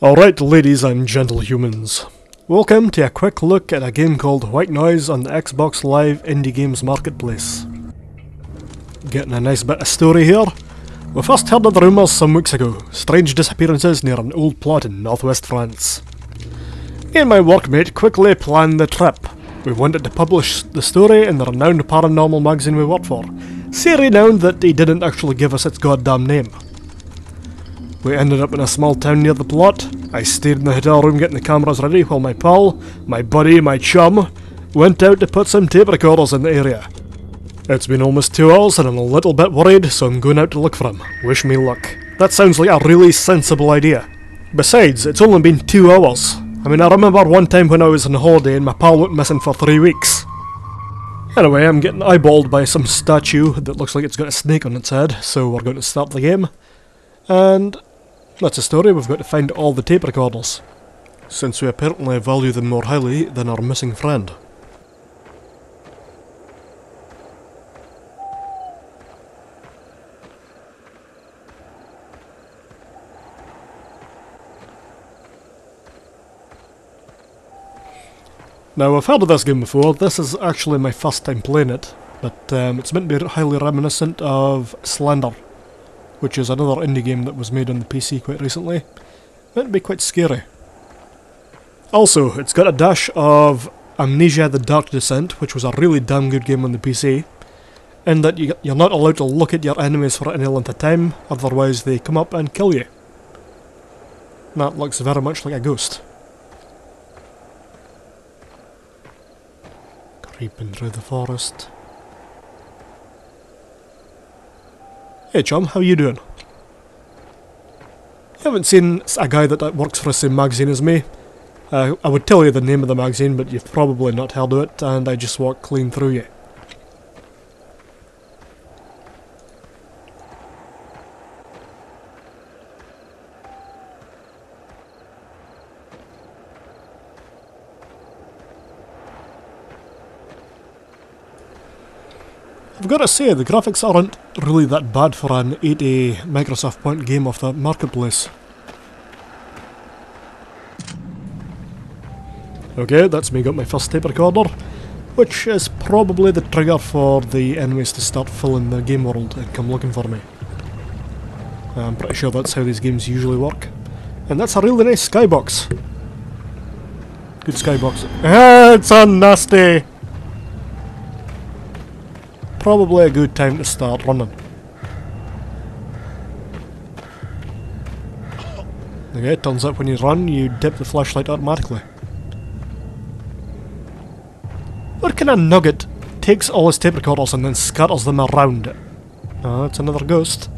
Alright, ladies and gentle humans. Welcome to a quick look at a game called White Noise on the Xbox Live Indie Games Marketplace. Getting a nice bit of story here. We first heard of the rumours some weeks ago. Strange disappearances near an old plot in northwest France. Me and my workmate quickly planned the trip. We wanted to publish the story in the renowned paranormal magazine we worked for. So renowned that he didn't actually give us its goddamn name. We ended up in a small town near the plot. I stayed in the hotel room getting the cameras ready while my pal, my buddy, my chum, went out to put some tape recorders in the area. It's been almost 2 hours and I'm a little bit worried, so I'm going out to look for him. Wish me luck. That sounds like a really sensible idea. Besides, it's only been 2 hours. I mean, I remember one time when I was on holiday and my pal went missing for 3 weeks. Anyway, I'm getting eyeballed by some statue that looks like it's got a snake on its head, so we're going to start the game. And that's a story. We've got to find all the tape recorders, since we apparently value them more highly than our missing friend. Now, I've heard of this game before. This is actually my first time playing it, but it's meant to be highly reminiscent of Slender, which is another indie game that was made on the PC quite recently. Meant to be quite scary. Also, it's got a dash of Amnesia: The Dark Descent, which was a really damn good game on the PC, in that you're not allowed to look at your enemies for any length of time, otherwise they come up and kill you. That looks very much like a ghost. Creeping through the forest. Hey chum, how you doing? You haven't seen a guy that works for the same magazine as me. I would tell you the name of the magazine, but you've probably not heard of it, and I just walked clean through you. I've got to say, the graphics aren't really that bad for an 80 Microsoft point game off the marketplace. Okay, that's me got my first tape recorder, which is probably the trigger for the enemies to start filling the game world and come looking for me. I'm pretty sure that's how these games usually work. And that's a really nice skybox. Good skybox. Ah, it's a nasty! Probably a good time to start running. Okay, it turns out when you run, you dip the flashlight automatically. What kind of nugget takes all his tape recorders and then scatters them around? Oh, it's another ghost.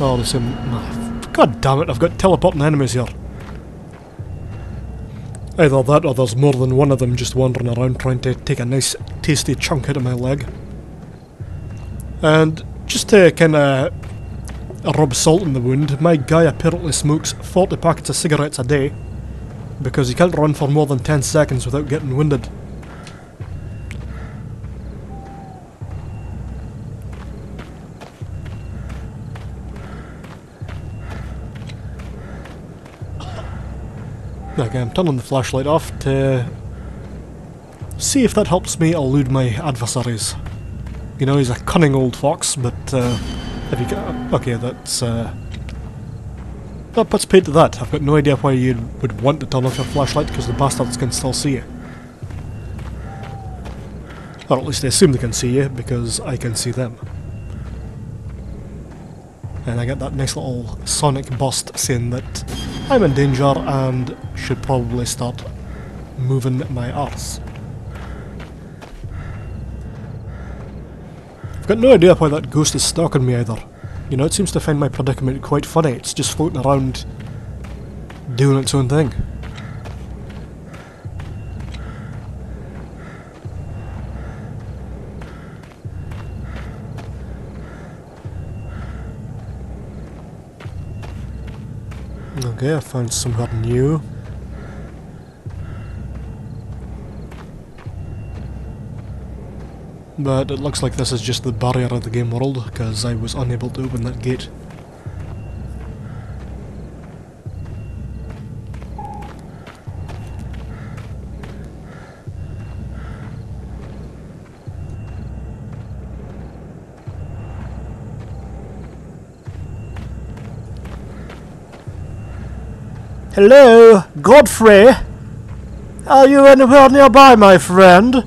Oh, the same. God damn it, I've got teleporting enemies here. Either that or there's more than one of them just wandering around trying to take a nice tasty chunk out of my leg. And just to kinda rub salt in the wound, my guy apparently smokes 40 packets of cigarettes a day because he can't run for more than 10 seconds without getting winded. Okay, I'm turning the flashlight off to see if that helps me elude my adversaries. You know, he's a cunning old fox, but if you can, okay, that's that puts paid to that. I've got no idea why you would want to turn off your flashlight, because the bastards can still see you. Or at least they assume they can see you, because I can see them. And I get that nice little sonic burst saying that I'm in danger and should probably start moving my arse. I've got no idea why that ghost is stalking me either. You know, it seems to find my predicament quite funny. It's just floating around doing its own thing. Okay, I found somewhere new. But it looks like this is just the barrier of the game world, because I was unable to open that gate. Hello, Godfrey? Are you anywhere nearby, my friend?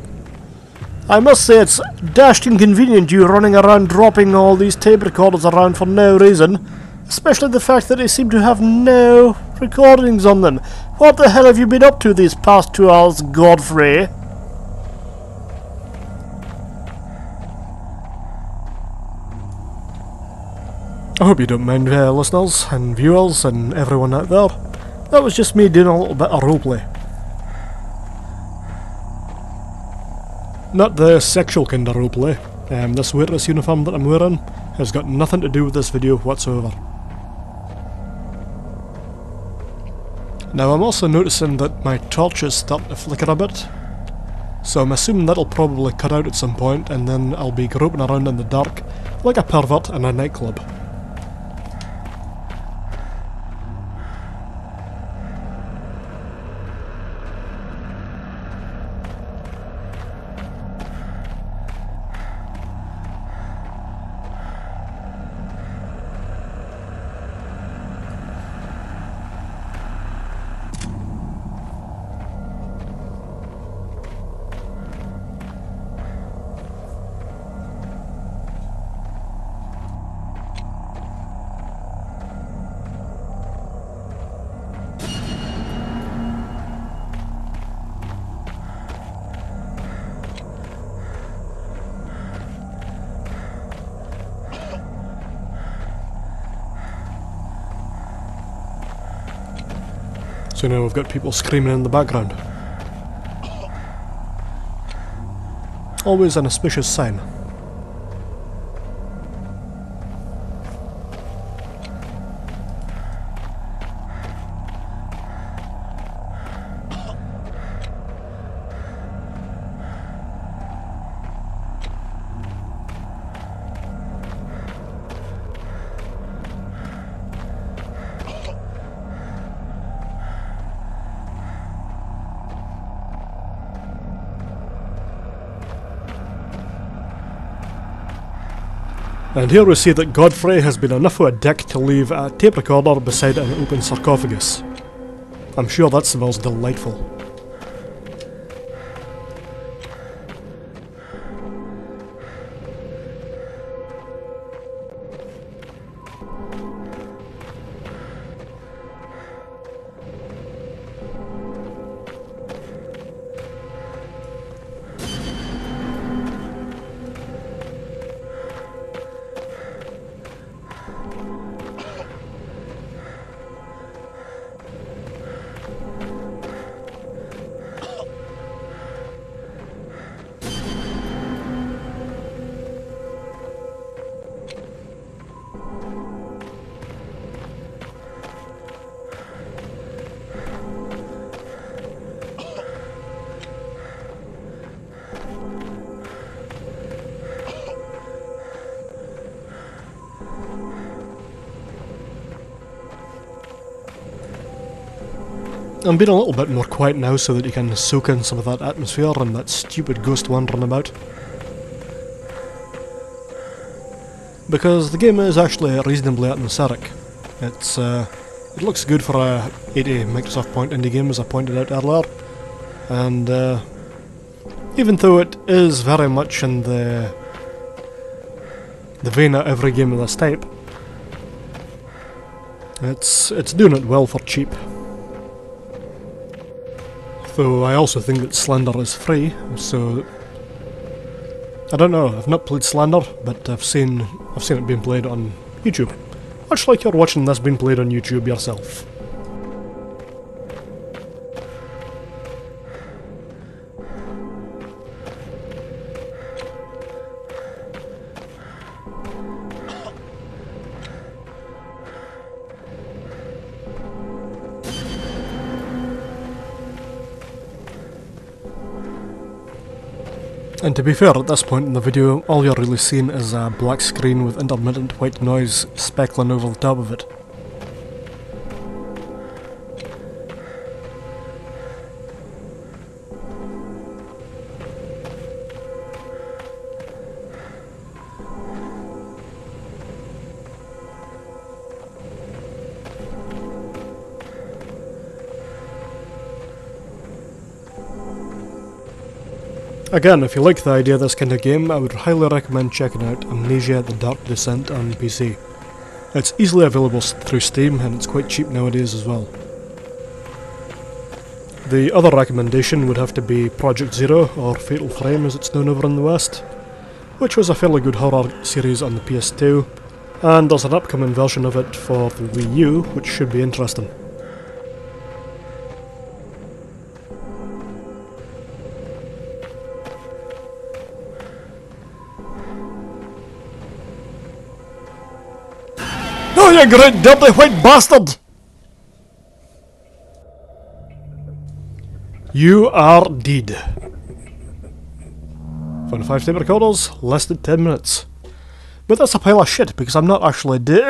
I must say it's dashed inconvenient you running around dropping all these tape recorders around for no reason. Especially the fact that they seem to have no recordings on them. What the hell have you been up to these past 2 hours, Godfrey? I hope you don't mind, listeners and viewers and everyone out there. That was just me doing a little bit of roleplay. Not the sexual kind of roleplay. This waitress uniform that I'm wearing has got nothing to do with this video whatsoever. Now I'm also noticing that my torch is starting to flicker a bit. So I'm assuming that'll probably cut out at some point and then I'll be groping around in the dark like a pervert in a nightclub. So now we've got people screaming in the background. Always an auspicious sign. And here we see that Godfrey has been enough of a dick to leave a tape recorder beside an open sarcophagus. I'm sure that smells delightful. I'm being a little bit more quiet now so that you can soak in some of that atmosphere and that stupid ghost wandering about. Because the game is actually reasonably atmospheric. It looks good for a 80 Microsoft Point indie game, as I pointed out earlier. And even though it is very much in the vein of every game of this type, it's doing it well for cheap. Though I also think that Slender is free, so I don't know. I've not played Slender, but I've seen it being played on YouTube. Much like you're watching this being played on YouTube yourself. And to be fair, at this point in the video, all you're really seeing is a black screen with intermittent white noise speckling over the top of it. Again, if you like the idea of this kind of game, I would highly recommend checking out Amnesia: The Dark Descent on PC. It's easily available through Steam and it's quite cheap nowadays as well. The other recommendation would have to be Project Zero, or Fatal Frame as it's known over in the West, which was a fairly good horror series on the PS2, and there's an upcoming version of it for the Wii U, which should be interesting. Oh, you great dirty white bastard! You are dead. 25 tape recorders, less than 10 minutes. But that's a pile of shit because I'm not actually dead.